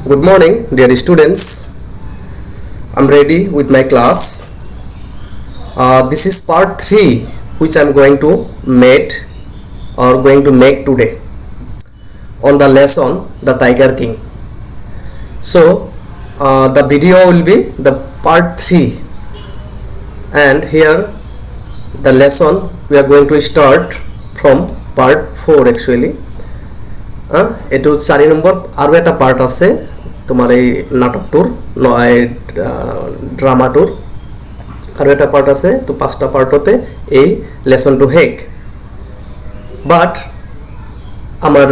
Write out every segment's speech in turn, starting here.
Good morning, dear students. I'm ready with my class. This is part 3 which I'm going to make today on the lesson The Tiger King. So the video will be the part 3, and here the lesson we are going to start from part 4 actually. এটো 4 number আৰু এটা part আছে তোমাৰ এই নাটকটোৰ ড্ৰামাটোৰ আৰু এটা part আছে তো পাঁচটা পাৰ্টতে এই লেসনটো হেক বাট আমাৰ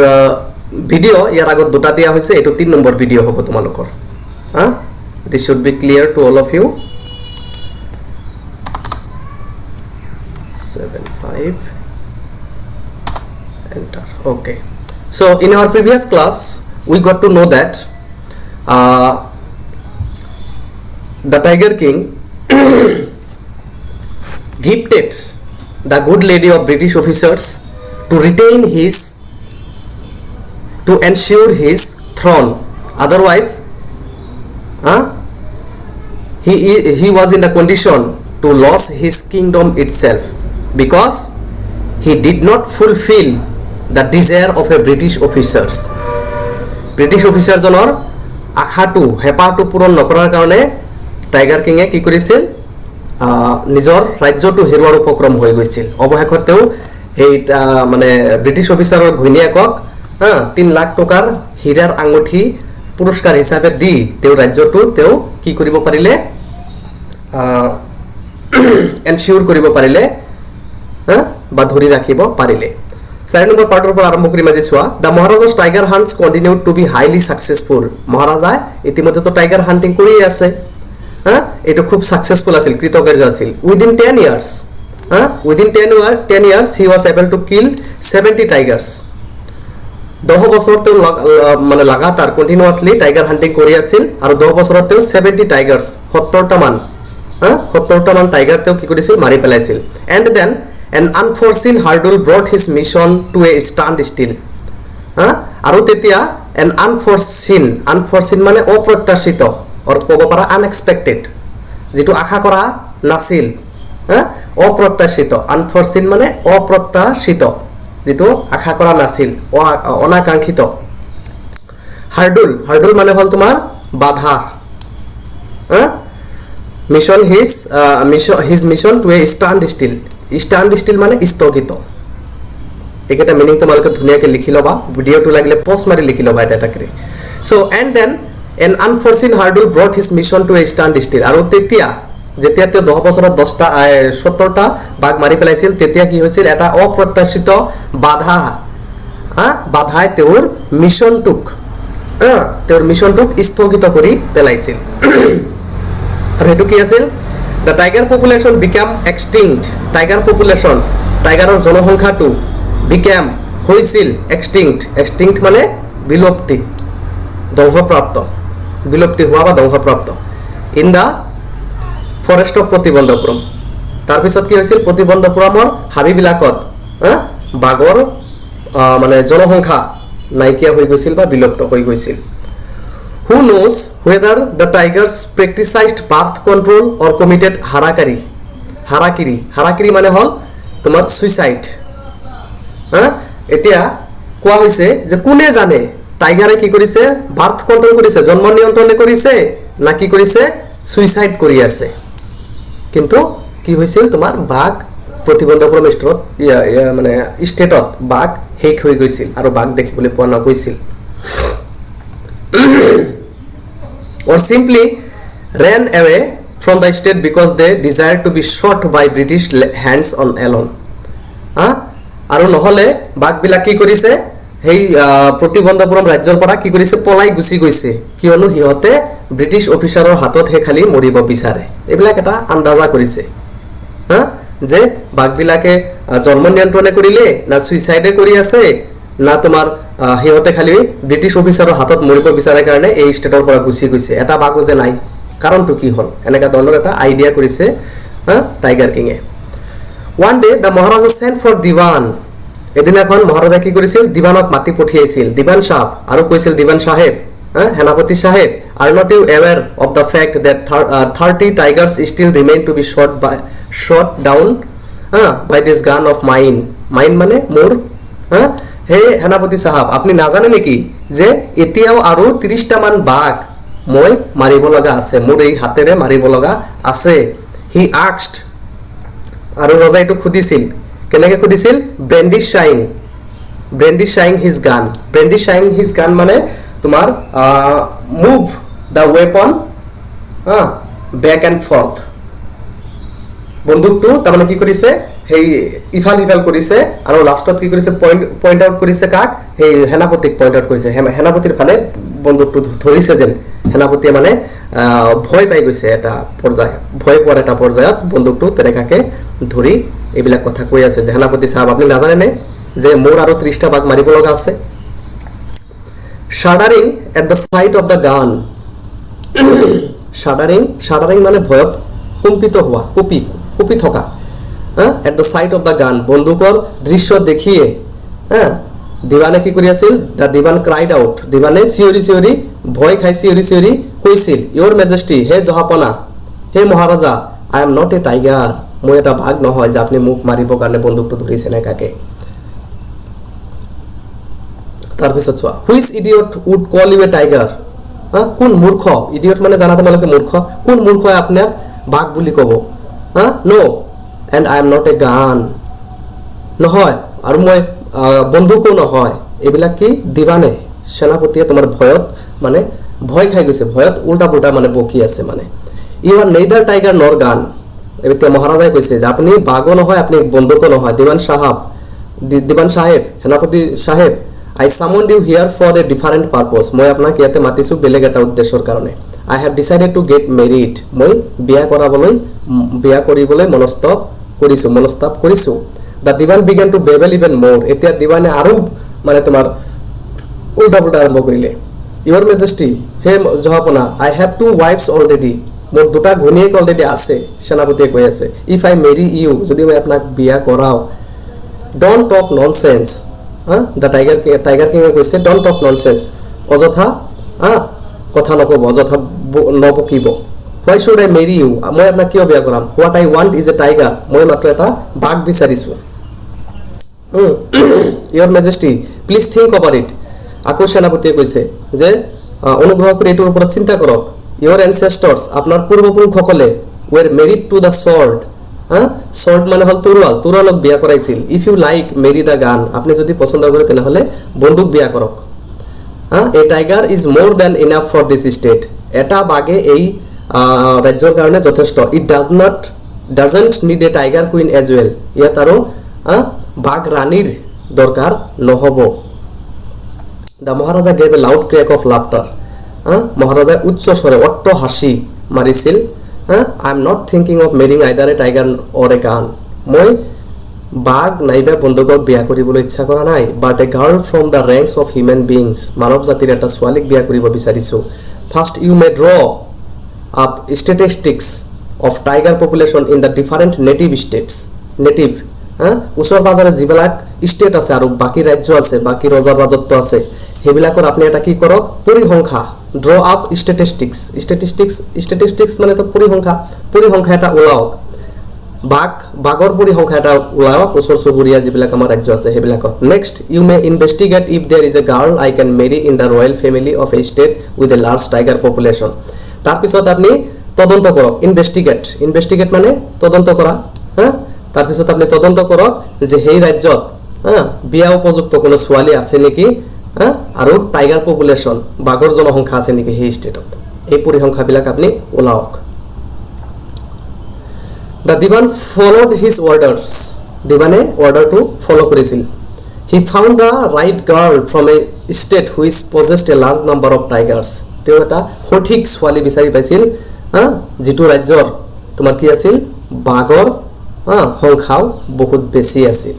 ভিডিও ইয়াৰ আগত দুটা দিয়া হৈছে এটো 3 নম্বৰ ভিডিও হ'ব তোমালোকৰ this should be clear to all of you 75 enter okay. So in our previous class we got to know that the Tiger King gifted the good lady of British officers to ensure his throne. Otherwise he was in the condition to lose his kingdom itself because he did not fulfill the desire of a British officers. British officer জনৰ আশাটো hepato পূৰণ নকৰাৰ কাৰণে tiger Kings কি কৰিছিল নিজৰ ৰাজ্যটো হেৰুৱাৰ উপক্ৰম হৈ গৈছিল অৱশেষত তেওঁ এই মানে ব্ৰিটিছ অফিচাৰৰ ঘৈণীয়েকক 3 লাখ টকাৰ হীৰাৰ আঙুঠি পুৰস্কাৰ হিচাপে দি তেওঁ ৰাজ্যটো তেওঁ কি কৰিব পাৰিলে এনশিওৰ কৰিব পাৰিলে বা ধৰি ৰাখিব পাৰিলে 4 নম্বৰ পাৰ্টৰ পৰা আৰম্ভ কৰি মাজি চোৱা the Maharaja's tiger hunts continued to be highly successful Maharaja ইতিমধ্যে তো টাইগাৰ হান্টিং কৰি আছে এটো খুব সাকসেসফুল আছিল কৃতকাৰ্য আছিল within 10 years within 10 years he was able to kill 70 টাইগাৰ্স 10 বছৰ তেওঁ মানে লাগাতাৰ কন্টিনিউয়াসলি টাইগাৰ হান্টিং কৰি আছিল আৰু 10 বছৰত তেওঁ 70 টাইগাৰ্স 70টা মান টাইগাৰ তেওঁ কি কৰিছিল মাৰি পেলাইছিল and then an unforeseen hurdle brought his mission to a standstill আৰু তেতিয়া an unforeseen মানে অপ্ৰত্যাশিত or ক'ব পাৰা unexpected যেটো আশা কৰা নাছিল অপ্ৰত্যাশিত unforeseen মানে অপ্ৰত্যাশিত যেটো আশা কৰা নাছিল অনাকাংক্ষিত hurdle মানে হল তোমাৰ বাধা his mission to a standstill মানে স্থগিত একেটা মিনিং তোমালকে ধুনিয়াকে লিখি লবা ভিডিওটো লাগিলে পজ মাৰি লিখি লবা এটা কৰি so and then an unforeseen hurdle brought his mission to a standstill আৰু তেতিয়া যেতিয়া তেওঁ 10 বছৰত 10টা 70টা বাঘ মাৰি পেলাইছিল তেতিয়া কি হৈছিল এটা অপ্ৰত্যাশিত বাধাই তেওঁৰ মিশনটোক স্থগিত কৰি পেলাইছিল আৰু এটো কি আছিল The tiger population became extinct. Tiger population, tiger জনসংখ্যাটো became হৈছিল extinct মানে বিলুপ্তি ধ্বংসপ্ৰাপ্ত বিলুপ্তি হোৱা বা ধ্বংসপ্ৰাপ্ত in the forest of প্ৰতিবন্ধপুৰম তাৰ পিছত কি হৈছিল প্ৰতিবন্ধপুৰমৰ হাবিবিলাকত বাঘৰ মানে জনসংখ্যা নাইকিয়া হৈ গৈছিল বা বিলুপ্ত হৈ গৈছিল Who knows whether the tigers practiced birth control or committed harakiri মানে হল তোমার সুইসাইড এতিয়া কোৱা হৈছে যে কোনে জানে টাইগাৰে কি কৰিছে বাৰ্থ কন্ট্ৰোল কৰিছে জন্ম নিয়ন্ত্ৰণ কৰিছে না কি কৰিছে সুইসাইড কৰি আছে কিন্তু কি হৈছিল তোমাৰ বাঘ প্ৰতিবন্ধপুৰম ষ্টৰত মানে ষ্টেটত বাঘ হেক হৈ গৈছিল আৰু বাঘ দেখিবলৈ পোৱা নগৈছিল or simply ran away from the state because they desired to be shot by British hands on alone আৰু নহলে বাঘবিলাক কি কৰিছে হেই প্ৰতিবন্ধপুৰম ৰাজ্যৰ পৰা কি কৰিছে পলাই গুছি গৈছে কিয়নো হিহতে ব্ৰিটিছ অফিচাৰৰ হাতত হে খালি মৰিব বিচাৰে এবিলাক এটা আন্দাজা কৰিছে যে বাঘবিলাকে জন্ম নিয়ন্ত্ৰণে কৰিলে না সুইসাইডে কৰি আছে না তোমাৰ হিহতে খালি ব্ৰিটিশ অফিসাৰৰ হাতত মৰিব বিচাৰে কাৰণে এই ষ্টেটৰ পৰা গুছি গৈছে এটা বাঘ যে নাই কাৰণটো কি হল এনেকা ধৰণৰ এটা আইডিয়া কৰিছে টাইগাৰ কিঙে one day the Maharaja sent for Diwan এদিনাখন মহাৰাজা কি কৰিছিল দিৱানক মাতি পঠিয়াইছিল দিৱান সাহেব আৰু কৈছিল দিৱান সাহেব সেনাপতি সাহেব are not you aware of the fact that 30 tigers still remain to be shot down by this gun of mine মানে মোৰ হে সেনাপতি সাহেব আপনি নাজানে নেকি যে এতিয়াও আৰু 30টা মান বাঘ মই মাৰিব লগা আছে মোৰ এই হাতেৰে মাৰিব লগা আছে he asked আৰু ৰজাইটো খুদিছিল কেনেকৈ খুদিছিল brandishing his gun মানে তোমাৰ move the weapon back and forth বন্দুকটো তাৰমানে কি কৰিছে সেই ইফাল কৰিছে আৰু লাষ্টত কি কৰিছে পইণ্ট আউট কৰিছে কাক সেই সেনাপতিক পইণ্ট আউট কৰিছে সেনাপতিৰ ফালে বন্দুকটো ধৰিছে যেন সেনাপতিয়ে মানে ভয় পাই গৈছে এটা পৰ্যায় ভয় পোৱাৰ এটা পৰ্যায়ত বন্দুকটো তেনেকাকে ধৰি এইবিলাক কথা কৈ আছে যে সেনাপতি সাহেব আপুনি নাজানে নে যে মোৰ আৰু 30টা বাঘ মাৰিব লগা আছে shuddering at the sight of the gun shuddering মানে ভয়ত কম্পিত হোৱা কঁপি থকা at the sight of the gun বন্দুকৰ দৃশ্য দেখিয়ে দিৱানে কি কৰি আছিল the divan cried out Deewane চিঞৰি ভয় খাই চিঞৰি কৈছিল your majesty হে জহাপনা হে মহাৰাজা I am not a tiger মই এটা বাঘ নহয় যে আপুনি মোক মাৰিবৰ কাৰণে বন্দুকটো ধৰিছে নে কাকে তাৰপিছত চোৱা which idiot would call you a tiger কোন মূৰ্খ ইডিয়ট মানে জানা তোমালোকে মূৰ্খ কোন মূৰ্খই আপোনাক বাঘ বুলি ক'ব নো and I am not a gun নহয় আৰু মই বন্ধুকো নহয় এইবিলাক কি দিৱানে সেনাপতিয়ে তোমাৰ ভয়ত মানে ভয় খাই গৈছে ভয়ত উল্টা পুল্টা মানে বকি আছে মানে ইউ আৰ নেইদাৰ টাইগাৰ নৰ গান এতিয়া মহাৰাজাই কৈছে যে আপুনি বাঘো নহয় আপুনি বন্ধুকো নহয় দিৱান সাহেব সেনাপতি সাহেব I summoned you here for a different purpose মই আপোনাক ইয়াতে মাতিছো বেলেগ এটা উদ্দেশ্যৰ কাৰণে I have decided to get married মই বিয়া কৰিবলৈ মনস্তাপ কৰিছো the divan began to babble even more এতিয়া দিৱানে আৰু মানে তোমাৰ উল্টা পুল্টা আৰম্ভ কৰিলে your majesty হে জহাপনা I have 2 wives already মোৰ দুটা ঘৈণীয়েক অলৰেডি আছে সেনাপতিয়ে কৈ আছে if I marry you যদি মই আপোনাক বিয়া কৰাও don't talk nonsense the tiger king কৈছে don't talk nonsense অযথা কথা নকব অযথা নবকিব why should I marry you মই আপোনাক কিয় বিয়া কৰাম what I want is a tiger মই মাত্ৰ এটা বাঘ বিচাৰিছো your majesty please think about it আকৌ সেনাপতিয়ে কৈছে যে অনুগ্ৰহ কৰি এটোৰ ওপৰত চিন্তা কৰক your ancestors আপোনাৰ পূৰ্বপুৰুষসকলে were married to the sword sword মানে হল তুৰৱালক বিয়া কৰাইছিল if you like marry the gun আপনি যদি পছন্দ কৰে তেনেহলে বন্দুক বিয়া কৰক a tiger is more than enough for this state এটা বাঘে এই ৰাজ্যৰ কাৰণে যথেষ্ট it doesn't need a tiger queen as well ইয়াত আৰু বাঘ ৰাণীৰ দৰকাৰ নহব the maharaja gave a loud crack of laughter মহাৰাজা উচ্চ স্বৰে অট্ট হাসি মাৰিছিল I am not thinking of marrying either a tiger or a gun মই বাঘ নাইবা বন্দুকক বিয়া কৰিবলৈ ইচ্ছা কৰা নাই but a girl from the ranks of human beings মানৱ জাতিৰ এটা ছোৱালীক বিয়া কৰিব বিচাৰিছো first you may draw up statistics of tiger population in the different native states ওচৰ পাজৰে যিবিলাক ষ্টেট আছে আৰু বাকি ৰাজ্য আছে বাকি ৰজাৰ ৰাজত্ব আছে হেবিলাকৰ আপুনি এটা কি কৰক পৰিসংখ্যা draw up statistics মানে তো পৰিসংখ্যা এটা ওলাওক বাঘৰ পৰিসংখ্যা এটা ওলাওক ওচৰ চুবুৰীয়া যিবিলাক আমাৰ ৰাজ্য আছে হেবিলাকৰ next you may investigate if there is a girl I can marry in the royal family of a state with a large tiger population তাৰ পিছত আপনি তদন্ত কৰক investigate মানে তদন্ত কৰা তাৰ পিছত আপনি তদন্ত কৰক যে সেই ৰাজ্যত বিয়া উপযুক্ত কোনো ছোৱালী আছে নেকি আৰু টাইগাৰ পপুলেশন বাঘৰ জনসংখ্যা আছে নেকি সেই ষ্টেটত এই পৰিসংখ্যাবিলাক আপনি ওলাওক The divan followed his orders divane order to follow কৰিছিল he found the right girl from a state which possessed a large number of tigers তেওঁ এটা সঠিক ছোৱালী বিচাৰি পাইছিল যেটো ৰাজ্যৰ তোমাৰ কি আছিল বাঘৰ সংখ্যাও বহুত বেছি আছিল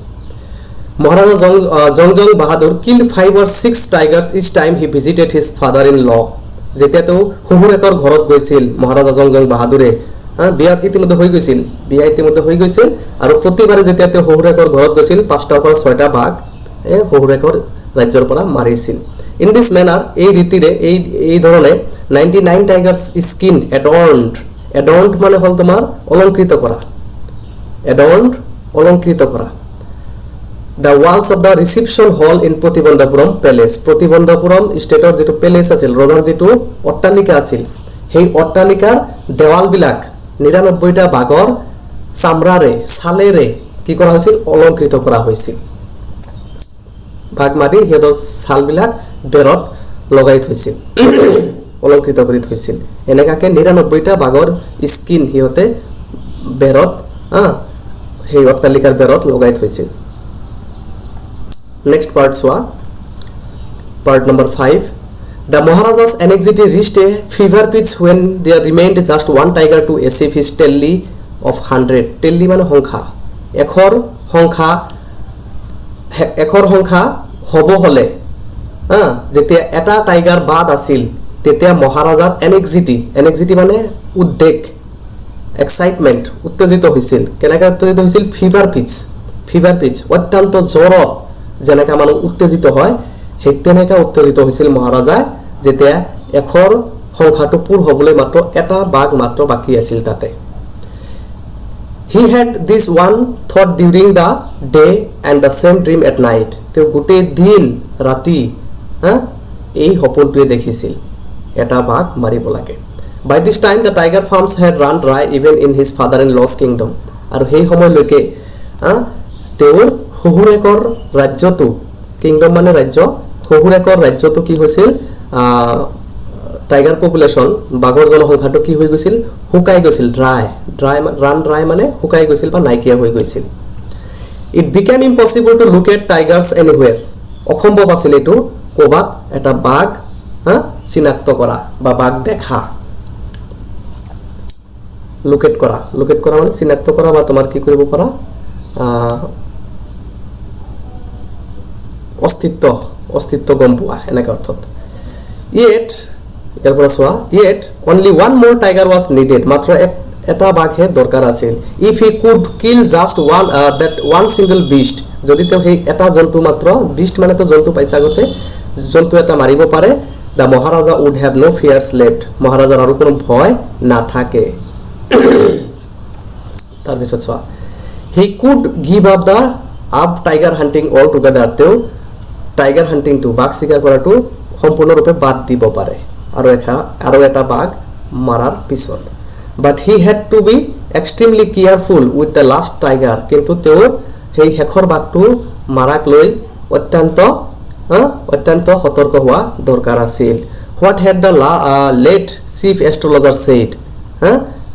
Maharaja Jongjong Bahadur killed 5 or 6 tigers each time he visited his father-in-law. যেতিয়া তো হুহুৰেকৰ ঘৰত গৈছিল মহাৰাজা জংজং বাহাদুৰে বিয়া ইতিমধ্যে হৈ গৈছিল আৰু প্ৰতিবাৰে যেতিয়া তেওঁ হুহুৰেকৰ ঘৰত গৈছিল 5টা পৰা 6টা বাঘ হুহুৰেকৰ ৰাজ্যৰ পৰা মাৰিছিল ইন দিস ম্যানার এই রীতিরে এই ধরনের 99 টাইগার্স স্কিন অ্যাডর্নড মানে হল তোমার অলঙ্কৃত করা, অলঙ্কৃত করা। The walls of the reception hall in Protibandhapuram Palace, Protibandhapuram স্টেটৰ যেটো প্যালেস আছিল, ৰজাৰ যেটো অট্টালিকা আছিল, সেই অট্টালিকাৰ দেৱালবিলাক 99টা বাগৰ চামৰাৰে ছালেৰে কি কৰা হৈছিল, অলংকৃত কৰা হৈছিল। ভাগ মাৰি হেদৰ ছালবিলাক বেৰত লগাই থৈছিল, অলংকৃত কৰি থৈছিল। এনেকাকে 99টা বাগৰ স্কিন হিহতে বেৰত সেই অট্টালিকাৰ বেৰত লগাই থৈছিল। Next part soa, part number 5. The Maharaja's anxiety reached a fever pitch when there remained just one tiger to achieve his tally of 100. Tally মানে সংখ্যা, এখৰ সংখ্যা হ'ব হলে যেতিয়া এটা টাইগাৰ বাদ আছিল তেতিয়া মহাৰাজাৰ এনএক্সিটি মানে উদ্বেগ, এক্সাইটমেন্ট, উত্তেজিত হৈছিল। কেনেকৈ উত্তেজিত হৈছিল? ফিভাৰ পিচ অত্যন্ত জ্বৰত যেনেকা মানুহ উত্তেজিত হয় সেই তেনেকা উত্তেজিত হৈছিল মহাৰাজাই যেতিয়া এখৰ সংখ্যাটো পূৰ হ'বলৈ মাত্ৰ এটা বাঘ মাত্ৰ বাকী আছিল তাতে। He had this one thought during the day and the same dream at night. তেওঁ গোটেই দিন ৰাতি এই সপোনটোৱে দেখিছিল, এটা বাঘ মাৰিব লাগে। By this time the tiger farms had run dry even in his father-in-law's kingdom. আৰু সেই সময়লৈকে তেওঁৰ শহুৰেকৰ ৰাজ্যটো, কিংডম মানে ৰাজ্য, শহুৰেকৰ ৰাজ্যটো কি হৈছিল, টাইগাৰ পপুলেশ্যন বাঘৰ জনসংখ্যাটো কি হৈ গৈছিল, শুকাই গৈছিল, ড্ৰাই মানে শুকাই গৈছিল বা নাইকিয়া হৈ গৈছিল। It became impossible to look at tigers anywhere, অসম্ভৱ আছিল এইটো ক'ৰবাত এটা বাঘ চিনাক্ত কৰা বা বাঘ দেখা। লুকেট কৰা মানে চিনাক্ত কৰা বা তোমাৰ কি কৰিব পৰা, অস্তিত্ব গম পোৱা এনেকা অৰ্থত। ইয়েট ইয়াৰ পৰা চোৱা, ইয়েট অনলি ওৱান মোৰ টাইগাৰ ৱাজ নিডেড, মাত্ৰ এটা বাঘহে দৰকাৰ আছিল। If he could kill just one single beast, যদি তেওঁ সেই এটা জন্তু মাত্ৰ, বিষ্ট মানে তো জন্তু পাইছে আগতে, জন্তু এটা মাৰিব পাৰে, the Maharaja would have no fears left, মহাৰাজাৰ আৰু কোনো ভয় নাথাকে। তাৰপিছত চোৱা, he could give up tiger hunting altogether, তেওঁ টাইগাৰ হাণ্টিংটো বাঘ চিকাৰ কৰাটো সম্পূৰ্ণৰূপে বাদ দিব পাৰে আৰু এটা বাঘ মাৰাৰ পিছত। But he had to be extremely careful with the last tiger, কিন্তু তেওঁৰ সেই শেষৰ বাঘটো মাৰাক লৈ অত্যন্ত সতৰ্ক হোৱা দৰকাৰ আছিল। What had the late chief astrologer said,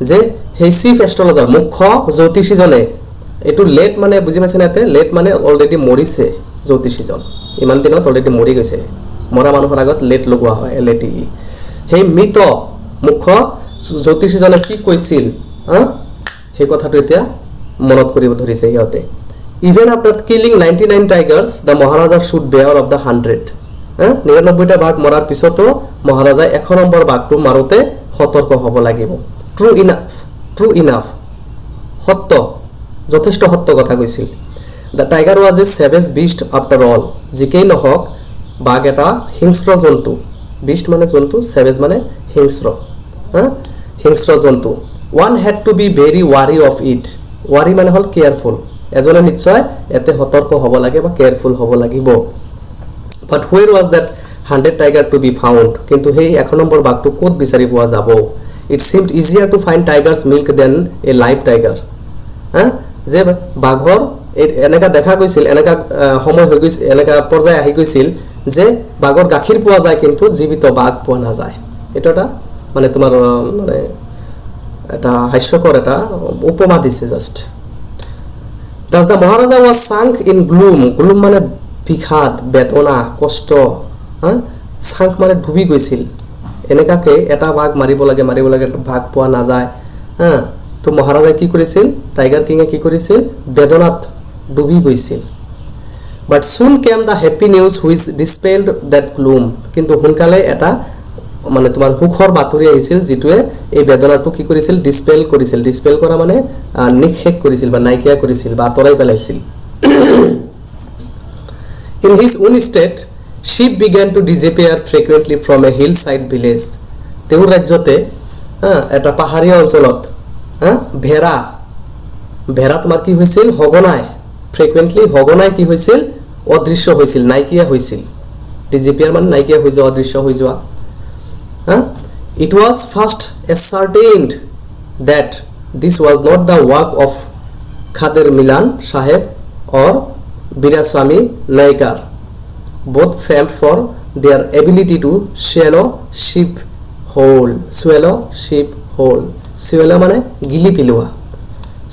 যে সেই চিফ এষ্ট্ৰলজাৰ মুখ্য জ্যোতিষীজনে, এইটো লেট মানে বুজি পাইছে নে, লেট মানে অলৰেডি মৰিছে জ্যোতিষীজন, ইমান দিনত অলৰেডি মৰি গৈছে, মৰা মানুহৰ আগত লেট লগোৱা হয়, LATE। সেই মৃত মুখ্য জ্যোতিষীজনে কি কৈছিল সেই কথাটো এতিয়া মনত কৰিব ধৰিছে সিহঁতে। Even after killing 99 Tigers the Maharaja should বেয়াৰ অফ দ্য 100, 99টা বাঘ মৰাৰ পিছতো মহাৰাজাই 1 নম্বৰ বাঘটো মাৰোতে সতৰ্ক হ'ব লাগিব। ট্ৰু ইনাফ, সত্য, যথেষ্ট সত্য কথা কৈছিল। The tiger was a savage beast after all, যিকেই নহওক বাঘ এটা হিংস্ৰ জন্তু, বিষ্ট মানে জন্তু, সেভেজ মানে হিংস্ৰ জন্তু। One head to B very worry of it, worry মানে হ'ল কেয়াৰফুল, এজনে নিশ্চয় ইয়াতে সতৰ্ক হ'ব লাগে বা কেয়াৰফুল হ'ব লাগিব। But where was that 100 tiger to be found, কিন্তু সেই 1 নম্বৰ বাঘটো ক'ত বিচাৰি পোৱা যাব? It seemed easier to find tiger's milk than a live tiger, যে বাঘৰ এনেকা দেখা গৈছিল, এনেকা সময় হৈ গৈছিল, এনেকা পৰ্যায় আহি গৈছিল যে বাঘৰ গাখীৰ পোৱা যায় কিন্তু জীৱিত বাঘ পোৱা নাযায়। এইটো এটা মানে তোমাৰ মানে এটা হাস্যকৰ এটা উপমা দিছে just. Thus the Maharaja was sunk in gloom, gloom মানে বিষাদ, বেদনা, কষ্ট, sunk মানে ডুবি গৈছিল। এনেকাকে এটা বাঘ মাৰিব লাগে, বাঘ পোৱা নাযায়, তো মহাৰাজাই কি কৰিছিল, টাইগাৰ কিঙে কি কৰিছিল, বেদনাত ডুবি গৈছিল। বাট soon came the happy news which dispelled that gloom, কিন্তু সোনকালে এটা মানে তোমাৰ সুখৰ বাতৰি আহিছিল যিটোৱে এই বেদনাটো কি কৰিছিল, ডিসপেল কৰিছিল। ডিসপেল কৰা মানে নিক্ষেপ কৰিছিল বা নাইকিয়া কৰিছিল বা আঁতৰাই পেলাইছিল। In his own state Sheep began to disappear frequently from a hillside village. তেওঁৰ ৰাজ্যতে এটা পাহাৰীয়া অঞ্চলত ভেড়া তোমাৰ কি হৈছিল হগনাই ফ্ৰিকুৱেন্টলি হগনাই কি হৈছিল অদৃশ্য হৈছিল নাইকিয়া হৈছিল ডিজিপিয়াৰ মানে নাইকিয়া হৈ যোৱা অদৃশ্য হৈ যোৱা It was first ascertained that this was not the work of Khader Milan Saheb or Biraswamy Naikar, both famed for their ability to swallow sheep whole. Swallow মানে গিলি পিলোৱা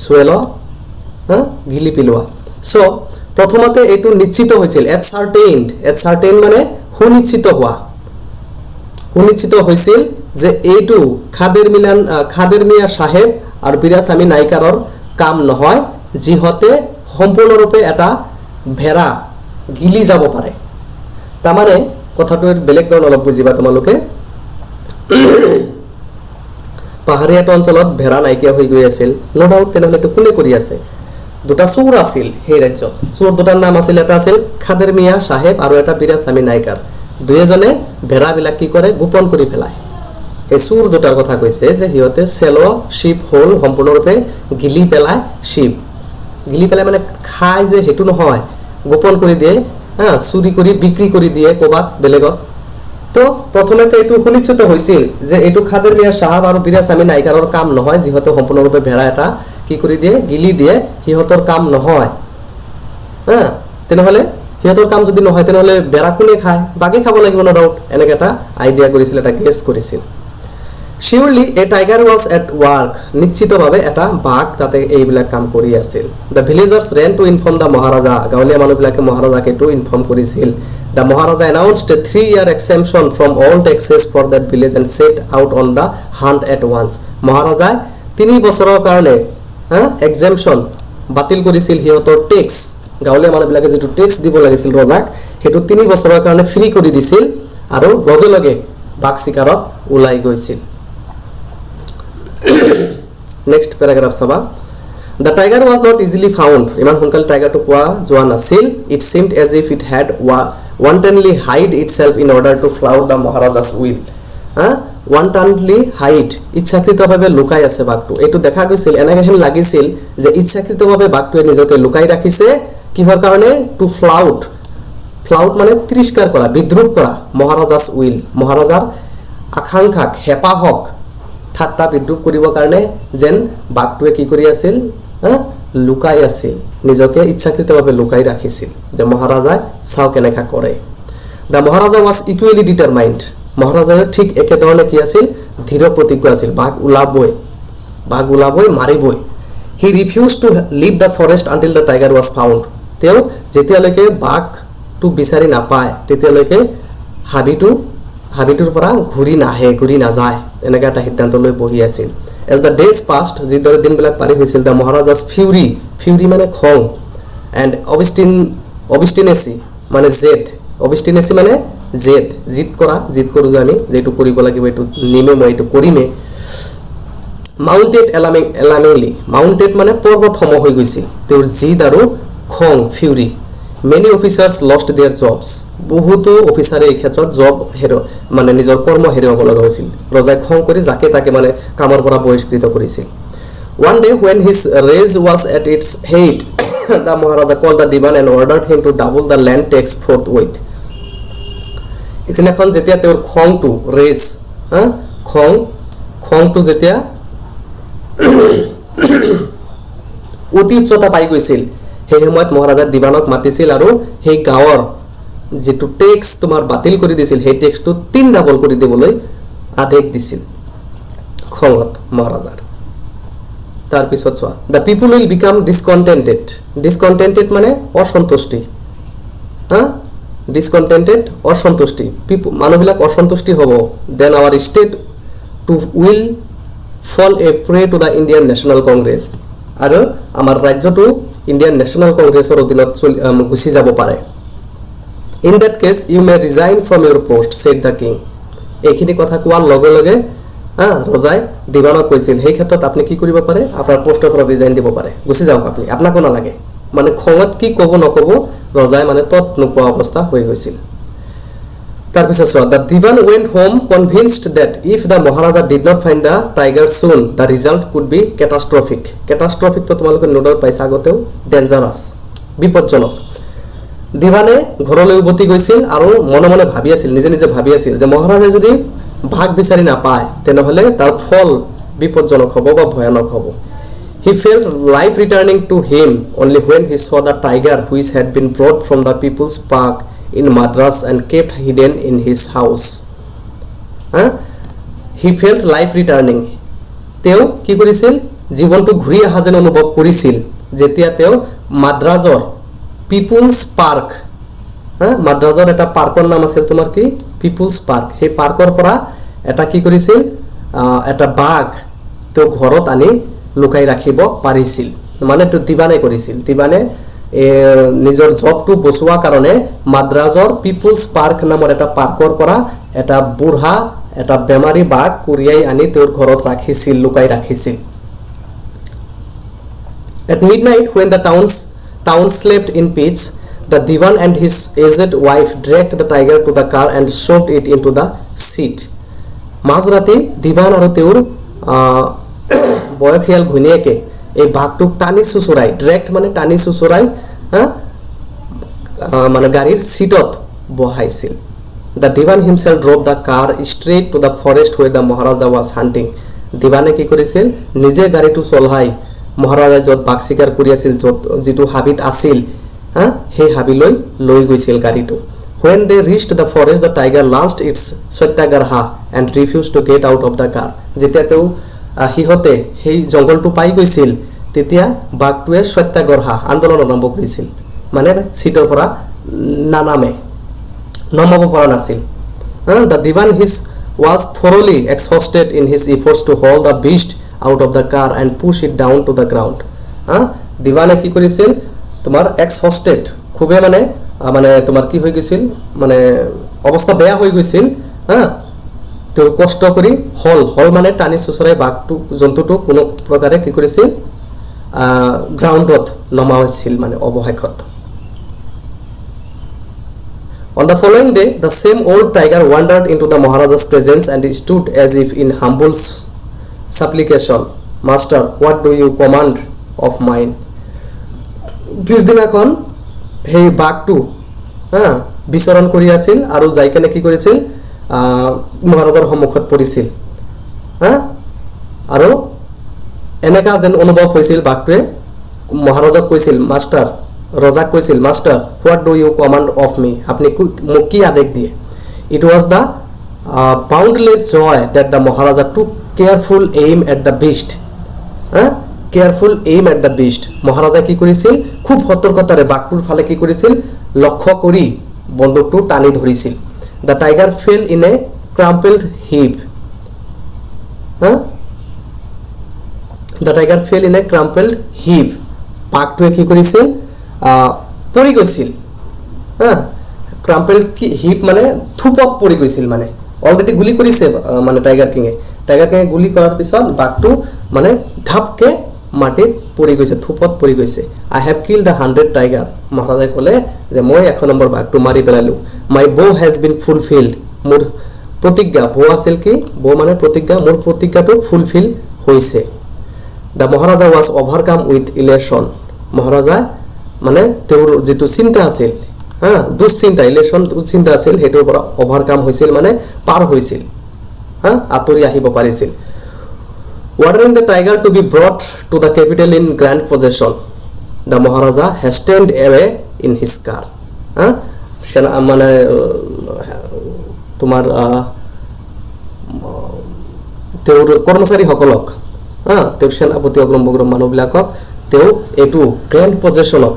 swallow গিলি পিলোৱা so প্ৰথমতে এইটো নিশ্চিত হৈছিল ascertained মানে সুনিশ্চিত হৈছিল যে এইটো খাদেৰ মিয়া সাহেব আৰু বিৰাস্বামী নাইকাৰৰ কাম নহয় যিহতে সম্পূৰ্ণৰূপে এটা ভেড়া গিলি যাব পাৰে তাৰমানে কথাটো বেলেগ ধৰণ অলপ বুজিবা তোমালোকে পাহাৰীয়া অঞ্চলত ভেড়া নাইকিয়া হৈ গৈ আছিল নো ডাউট তেনেহলে তো কোনে কৰি আছে দুটা চোৰ আছিল সেই ৰাজ্যত চোৰ দুটাৰ নাম আছিল এটা আছিল খাদেৰ মিয়া সাহেব আৰু এটা বিৰাস্বামী নাইকাৰ দুইজনে ভেড়াবিলাক কি কৰে গোপন কৰি পেলায় এই চোৰ দুটাৰ কথা কৈছে যে হিয়তে চেলো শিপ হোল সম্পূৰ্ণৰূপে গিলি পেলায় শিপ গিলি পেলায় মানে খাই যে হেতু নহয় গোপন কৰি দিয়ে চুৰি কৰি বিক্ৰী কৰি দিয়ে কোবাত বেলেগত তো প্ৰথমতে এইটো সুনিশ্চিত হৈছিল যে এইটো খাদেৰ মিয়া সাহেব আৰু বিৰাস্বামী নাইকাৰৰ কাম নহয় যিহতে সম্পূৰ্ণৰূপে ভেড়া এটা কি কৰি দিয়ে গিলি দিয়ে হিহতৰ কাম নহয় তেনেহলে হিহতৰ কাম যদি নহয় তেনেহলে বেৰা কোনে খায় বাকি খাব লাগিব ন ডাউট এনেকে এটা আইডিয়া কৰিছিল এটা গেছ কৰিছিল Surely a tiger was at work. নিশ্চিতভাৱে এটা বাঘ তাতে এইবিলাক কাম কৰি আছিল The villagers ran to inform the Maharaja. গাঁৱলীয়া মানুহবিলাকে মহাৰাজাকে to inform কৰিছিল The Maharaja announced a 3-year exemption from all taxes for that village and set out on the hunt at once. মহাৰাজাই 3 বছৰৰ কাৰণে exemption বাতিল কৰিছিল হিয়তৰ টেক্স গাঁৱলীয়া মানুহবিলাকে যেটো টেক্স দিব লাগিছিল ৰজাক হেতু 3 বছৰৰ কাৰণে ফ্ৰী কৰি দিছিল আৰু লগে লগে বাঘ শিকাৰত উলাই গৈছিল Next paragraph saba The tiger was not easily found iman hunkal tiger to poa joa nasil it seemed as if it had wantonly hide itself in order to flout the Maharaja's will wantonly hide ইচ্ছাকৃতভাৱে লুকাই আছে বাঘটো এটো দেখা গৈছিল এনেকে হেন লাগিছিল যে ইচ্ছাকৃতভাৱে বাঘটোৱে নিজকে লুকাই ৰাখিছে কিহৰ কাৰণে টু ফ্লাউট মানে তিৰস্কাৰ কৰা বিদ্ৰুপ কৰা Maharaja's will মহাৰাজাৰ আকাংক্ষাক হেপাহক ঠাট্টা বিদ্ৰুপ কৰিব কাৰণে যেন বাঘটোৱে কি কৰি আছিল লুকাই আছিল নিজকে ইচ্ছাকৃতভাৱে লুকাই ৰাখিছিল যে মহাৰাজা চাও কেনেকা কৰে The Maharaja was equally determined মহাৰাজাও ঠিক একে ধৰণে কি আছিল ধীৰ প্ৰতিজ্ঞ আছিল বাঘ উলাবই মাৰিবই He refused to leave the forest until the tiger was found তেও যেতিয়ালৈকে বাঘটো বিচাৰি নাপায় তেতিয়ালৈকে হাবিটোৰ পৰা ঘূৰি নাযায় এনেকা এটা সিদ্ধান্ত লৈ বহি আছিল As the days passed যিদৰে দিনবিলাক পাৰি হৈছিল The Maharaja's fury মানে খং and obstinacy মানে obstinacy মানে জিদ কৰো জানি যেটো কৰিব লাগিব এটো নিমে মই এটো কৰিমে mounted alarmingly mounted মানে পৰ্বত সম হৈ গৈছিল তেওঁৰ জিদ আৰু খং fury Many officers lost their jobs. বহুতো অফিসাৰে এই ক্ষেত্ৰত জব মানে নিজৰ কৰ্ম হেৰুৱাব লগা হৈছিল ৰজাই খং কৰি যাকে তাকে মানে কামৰ পৰা বহিষ্কৃত কৰিছিল One day when his rage was at its height the Maharaja called the Diwan and ordered him to double the land tax forthwith ইতিনাখন যেতিয়া তেওঁৰ খংটো ৰেজ খংটো যেতিয়া অতি উচ্চতা পাই গৈছিল সেই সময়ত মহাৰাজা দিবানক মাতিছিল আৰু সেই গাঁৱৰ যেটো টেক্স তোমাৰ বাতিল কৰি দিছিল সেই টেক্সটো 3 ডাবল কৰি দিবলৈ আদেশ দিছিল খংত মহাৰাজাৰ তাৰ পিছত চোৱা the people will become discontented মানে অসন্তুষ্টি অসন্তুষ্টি মানুহবিলাক অসন্তুষ্টি হ'ব then our state will fall a prey to the Indian National Congress আৰু আমাৰ ৰাজ্যটো Indian National Congress or অধীনত গুছি যাব পাৰে In that case you may resign from your post said the king এইখিনি কথা কোৱাৰ লগে লগে ৰজাই দিবানক কৈছিল সেই ক্ষেত্ৰত আপুনি কি কৰিব পাৰে আপোনাৰ পোষ্টৰ পৰা ৰিজাইন দিব পাৰে গুছি যাওক আপুনি আপোনাক নালাগে মানে খঙত কি ক'ব নক'ব ৰজাই মানে তত নোপোৱা অৱস্থা হৈ গৈছিল তাৰপিছত চোৱা the dewan went home convinced that if the maharaja did not find the tiger soon the result could be catastrophic কেটাষ্ট্ৰফিকটো তোমালোকে নোটত পাইছা আগতেও ডেঞ্জাৰাছ বিপদজনক দিৱানে ঘৰলৈ উভতি গৈছিল আৰু মনে মনে ভাবি আছিল নিজে নিজে ভাবি আছিল যে মহাৰাজাই যদি ভাগ বিচাৰি নাপায় তেনেহ'লে তাৰ ফল বিপদজনক হ'ব বা ভয়ানক হ'ব He felt life returning to him only when he saw the tiger which had been brought from the People's Park in Madras and kept hidden in his house. He felt life returning. তেওঁ কি কৰিছিল জীৱনটো ঘূৰি অহা যেন অনুভৱ কৰিছিল যেতিয়া তেওঁ মাদ্ৰাজৰ পিপলছ পাৰ্ক মাদ্ৰাজৰ এটা পাৰ্কৰ নাম আছিল তোমাৰ কি পিপলছ পাৰ্ক সেই পাৰ্কৰ পৰা এটা কি কৰিছিল এটা বাঘ তেওঁ ঘৰত আনি লুকাই ৰাখিব পাৰিছিল মানে তো দিৱানে কৰিছিল দিৱানে নিজৰ জবটো বচোৱা কাৰণে মাদ্ৰাজৰ পিপলছ পাৰ্ক নামৰ এটা পাৰ্কৰ পৰা এটা বুঢ়া এটা বেমাৰী বাঘ কুৰিয়াই আনি তেওঁৰ ঘৰত ৰাখিছিল লুকাই ৰাখিছিল At midnight when the town slept in peace the divan and his aged wife dragged the tiger to the car and shoved it into the seat মাজৰাতি দিৱান আৰু তেওঁৰ বয়সীয়াল ঘৈণীয়েকে এই বাঘটোক টানি চুচুৰাই ডাইৰেক্ট মানে টানি চুচুৰাই মানে গাড়ীৰ সিটত বহাইছিল The divan himself drove the car straight to the forest where the Maharaja was hunting. Deewane কি কৰিছিল নিজে গাড়ীটো চলাই মহাৰাজাই য'ত বাঘ চিকাৰ কৰি আছিল য'ত যিটো হাবিত আছিল সেই হাবিলৈ লৈ গৈছিল গাড়ীটো When they reached the forest the tiger launched its satyagraha and refused to get out of the car. যেতিয়া তেওঁ হিহতে সেই জংগলটো পাই গৈছিল তেতিয়া বাঘটোৱে সত্যাগ্ৰহ আন্দোলন আৰম্ভ কৰিছিল মানে সিটৰ পৰা নানামে নমাব পৰা নাছিল The divan was thoroughly exhausted in his efforts to haul the beast out of the car and push it down to the ground Deewane কি কৰিছিল তোমাৰ exhausted খুবে মানে মানে তোমাৰ কি হৈ গৈছিল মানে অৱস্থা বেয়া হৈ গৈছিল তেওঁ কষ্ট কৰি হল মানে টানি চুচৰাই বাঘটো জন্তুটো কোনো প্ৰকাৰে কি কৰিছিল গ্ৰাউণ্ডত নমাইছিল মানে অৱহেক্ষত On the following day the same old tiger wandered into the Maharaja's presence and stood as if in humble supplication Master what do you command of mine পিছদিনাখন সেই বাঘটো বিচৰণ কৰি আছিল আৰু যাই কেনে কি কৰিছিল মহাৰাজাৰ সন্মুখত পৰিছিল আৰু এনেকা যেন অনুভৱ হৈছিল বাঘটোৱে মহাৰাজাক কৈছিল মাষ্টাৰ ৰজাক কৈছিল master what do you command of me আপুনি মোক কি আদেশ দিয়ে it was the boundless joy that the Maharaja took careful aim at the beast careful aim at the beast মহাৰাজাই কি কৰিছিল খুব সতৰ্কতাৰে বাঘটোৰ ফালে কি কৰিছিল লক্ষ্য কৰি বন্দুকটো টানি ধৰিছিল The tiger fell in a crumpled heap. The tiger fell in a crumpled heap. বাঘটোৱে কি কৰিছিল পৰি গৈছিল crumpled heap মানে থুপত পৰি গৈছিল মানে অলৰেডি গুলি কৰিছে মানে টাইগাৰ কিঙে গুলি কৰাৰ পিছত বাঘটো মানে ধাপকে মাটিত পৰি গৈছে থুপত পৰি গৈছে I have killed the 100 tiger মহাৰাজাই ক'লে যে মই 1 নম্বৰ বাঘটো মাৰি পেলালো My bow has been fulfilled. মোৰ প্ৰতিজ্ঞা bow আছিল কি bow মানে প্ৰতিজ্ঞা মোৰ প্ৰতিজ্ঞাটো ফুলফিল হৈছে The Maharaja was overcome with elation. মহাৰাজা মানে তেওঁৰ যেটো চিন্তা আছিল দুশ্চিন্তা elation দুশ্চিন্তা আছিল হেতৰ পৰা overcome হৈছিল মানে পাৰ হৈছিল আতৰি আহিব পাৰিছিল Ordering the tiger to be brought to the capital in grand possession. The Maharaja hastened away in his car. মানে তোমাৰ তেওঁৰ কৰ্মচাৰীসকলক তেওঁৰ সেনাপতি অগ্ৰম মানুহবিলাকক তেওঁ এইটো গ্ৰেণ্ড পজেশ্যনত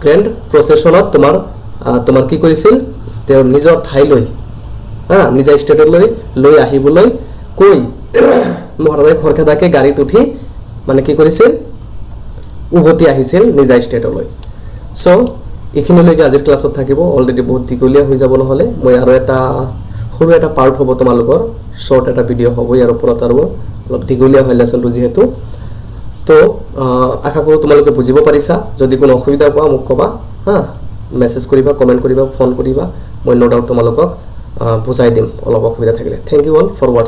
গ্ৰেণ্ড প্ৰচেশ্যনত তোমাৰ কি কৰিছিল তেওঁ নিজৰ ঠাইলৈ নিজৰ ষ্টেটলৈ লৈ আহিবলৈ কৈ মহাৰাজাই খৰখেদাকে গাড়ীত উঠি মানে কি কৰিছিল উভতি আহিছিল নিজৰ ষ্টেটলৈ সো এইখিনিলৈকে আজিৰ ক্লাছত থাকিব অলৰেডি বহুত দীঘলীয়া হৈ যাব নহলে মই আৰু এটা সৰু এটা পাৰ্ট হ'ব তোমালোকৰ শৰ্ট এটা ভিডিঅ' হ'ব ইয়াৰ ওপৰত আৰু অলপ দীঘলীয়া হয় লেসনটো যেহেতু তো আশা কৰোঁ তোমালোকে বুজিব পাৰিছা যদি কোনো অসুবিধা পোৱা মোক কবা মেছেজ কৰিবা কমেন্ট কৰিবা ফোন কৰিবা মই নো ডাউট তোমালোকক বুজাই দিম অলপ অসুবিধা থাকিলে। Thank you all for ৱাটচিং।